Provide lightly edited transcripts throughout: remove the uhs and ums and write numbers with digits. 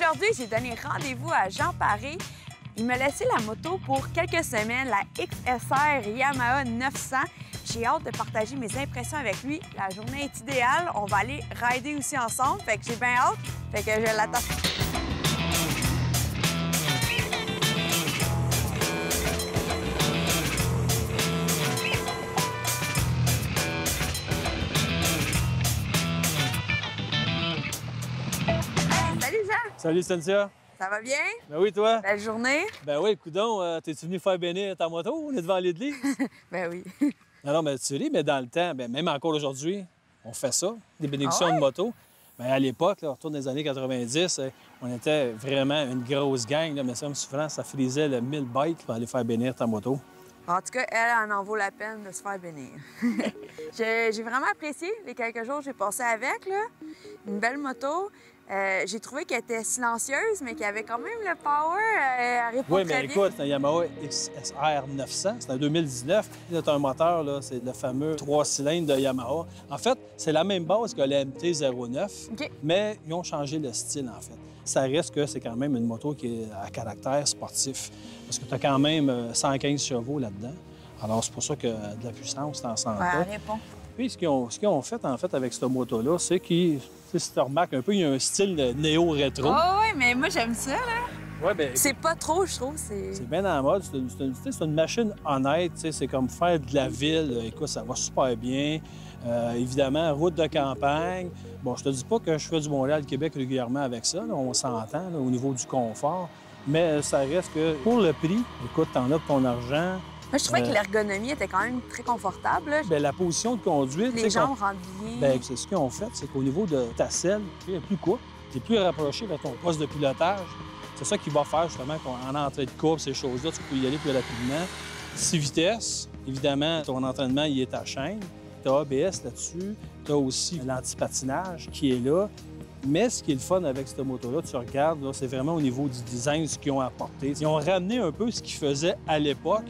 Aujourd'hui, j'ai donné rendez-vous à Jean Paré. Il m'a laissé la moto pour quelques semaines, la XSR Yamaha 900. J'ai hâte de partager mes impressions avec lui. La journée est idéale. On va aller rider aussi ensemble. Fait que j'ai bien hâte. Fait que je l'attends. Salut Jean! Salut Cynthia. Ça va bien? Ben oui, toi? Belle journée? Ben oui, coudonc, t'es-tu venu faire bénir ta moto? On est devant l'église? Ben oui. Non, mais tu ris, mais dans le temps, ben, même encore aujourd'hui, on fait ça, des bénédictions Ah ouais? de moto. Ben, à l'époque, là, autour des années 90, on était vraiment une grosse gang, là, mais ça, souvent, ça frisait le 1000 bikes pour aller faire bénir ta moto. En tout cas, elle en vaut la peine de se faire bénir. J'ai vraiment apprécié les quelques jours que j'ai passés avec. Là. Une belle moto. J'ai trouvé qu'elle était silencieuse, mais qu'elle avait quand même le power. Elle répond Oui, très mais bien. écoute, c'est un Yamaha XSR 900, c'est un 2019. C'est un moteur, là, c'est le fameux 3 cylindres de Yamaha. En fait, c'est la même base que le MT-09, OK. mais ils ont changé le style, en fait. Ça reste que c'est quand même une moto qui est à caractère sportif, parce que tu as quand même 115 chevaux là-dedans. Alors, c'est pour ça que de la puissance, t'en sens Ouais, pas. elle répond. Puis, ce qu'ils ont fait, en fait, avec cette moto-là, c'est qu'ils, si tu remarques un peu, il y a un style néo-rétro. Oh, oui, mais moi, j'aime ça. Là. Ouais, bien, C'est pas trop, je trouve. c'est bien en mode. C'est une machine honnête. C'est comme faire de la ville. Écoute, ça va super bien. Évidemment, route de campagne. Bon, je te dis pas que je fais du Montréal-Québec régulièrement avec ça. Là, on s'entend là, au niveau du confort. Mais ça reste que pour le prix, écoute, t'en as pour ton argent. Moi, je trouvais que l'ergonomie était quand même très confortable. Là. Bien, la position de conduite... Les jambes rentrent bien. Bien, c'est ce qu'ils ont fait, c'est qu'au niveau de ta selle, tu es plus courte, tu es plus rapproché de ton poste de pilotage. C'est ça qui va faire justement qu'en entrée de courbe, ces choses-là, tu peux y aller plus rapidement. 6 vitesses, évidemment, ton entraînement, il est à chaîne. Tu as ABS là-dessus. Tu as aussi l'antipatinage qui est là. Mais ce qui est le fun avec cette moto-là, tu regardes, là, c'est vraiment au niveau du design, ce qu'ils ont apporté. Ils ont ramené un peu ce qu'ils faisaient à l'époque.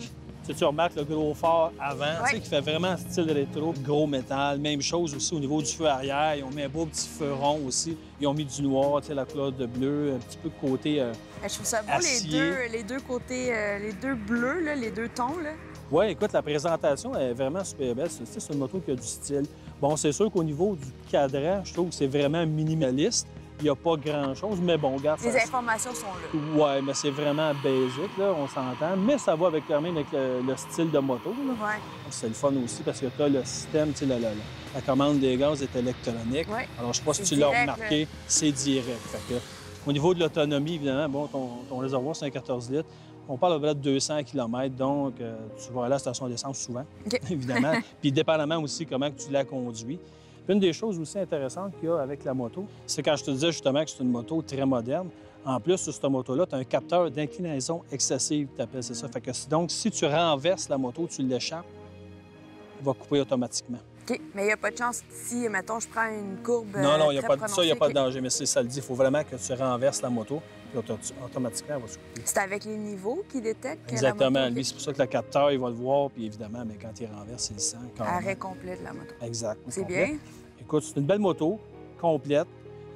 Tu remarques le gros phare avant, Ouais. qui fait vraiment style rétro, gros métal. Même chose aussi au niveau du feu arrière. Ils ont mis un beau petit feu rond aussi. Ils ont mis du noir, la couleur de bleu, un petit peu de côté Je trouve ça beau, acier. les deux côtés, les deux bleus, là, les deux tons. Là. Oui, écoute, la présentation est vraiment super belle. C'est une moto qui a du style. Bon, c'est sûr qu'au niveau du cadran, je trouve que c'est vraiment minimaliste. Il n'y a pas grand-chose, mais bon, regarde... Les ça... informations sont là. Oui, mais c'est vraiment basique, là, on s'entend. Mais ça va quand même avec le style de moto, là. Ouais. C'est le fun aussi parce que tu as le système, tu sais, la commande des gaz est électronique. Ouais. Alors, je ne sais pas si C'est tu l'as direct, remarqué, là. c'est direct. Fait que, au niveau de l'autonomie, évidemment, bon, ton réservoir, c'est un 14 litres. On parle de 200 km, donc tu vas aller à la station d'essence souvent, OK. évidemment. Puis, dépendamment aussi comment que tu la conduis. Puis une des choses aussi intéressantes qu'il y a avec la moto, c'est quand je te disais justement que c'est une moto très moderne. En plus, sur cette moto-là, tu as un capteur d'inclinaison excessive, tu appelles ça. Fait que donc, si tu renverses la moto, tu l'échappes, il va couper automatiquement. OK. Mais il n'y a pas de chance si, mettons, je prends une courbe. Non, il n'y a très pas de ça, il n'y a pas de prononcée. danger. Mais c'est ça le dit, il faut vraiment que tu renverses la moto, puis automatiquement, elle va se couper. C'est avec les niveaux qui détectent. Exactement. La moto, Lui, OK. c'est pour ça que le capteur, il va le voir, puis évidemment, mais quand il renverse, il le sent. carrément. Arrêt complet de la moto. Exact. C'est complet. bien. Écoute, c'est une belle moto, complète,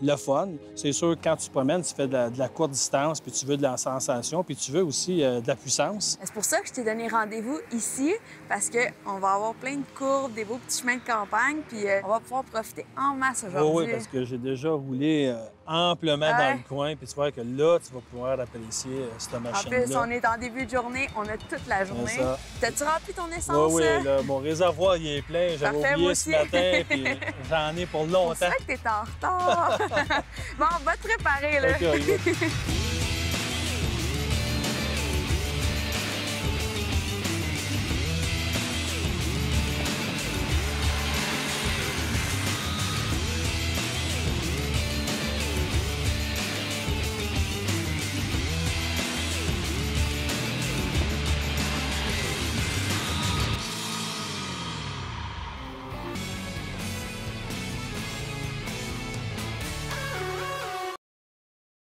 le fun. C'est sûr, quand tu te promènes, tu fais de la courte distance, puis tu veux de la sensation, puis tu veux aussi de la puissance. C'est pour ça que je t'ai donné rendez-vous ici, parce qu'on va avoir plein de courbes, des beaux petits chemins de campagne, puis on va pouvoir profiter en masse Oui, aujourd'hui. oui, parce que j'ai déjà roulé amplement Ouais. dans le coin, puis tu vois que là, tu vas pouvoir apprécier cette En machine-là. plus, on est en début de journée, on a toute la journée. C'est ça. T'as-tu rempli ton essence? Oui, là? oui, là, mon réservoir, il est plein. J'avais Parfait, moi oublié ce aussi. matin, puis j'en ai pour C'est longtemps. pour ça que t'es en retard. Bon, on va te préparer, là. OK, on y va.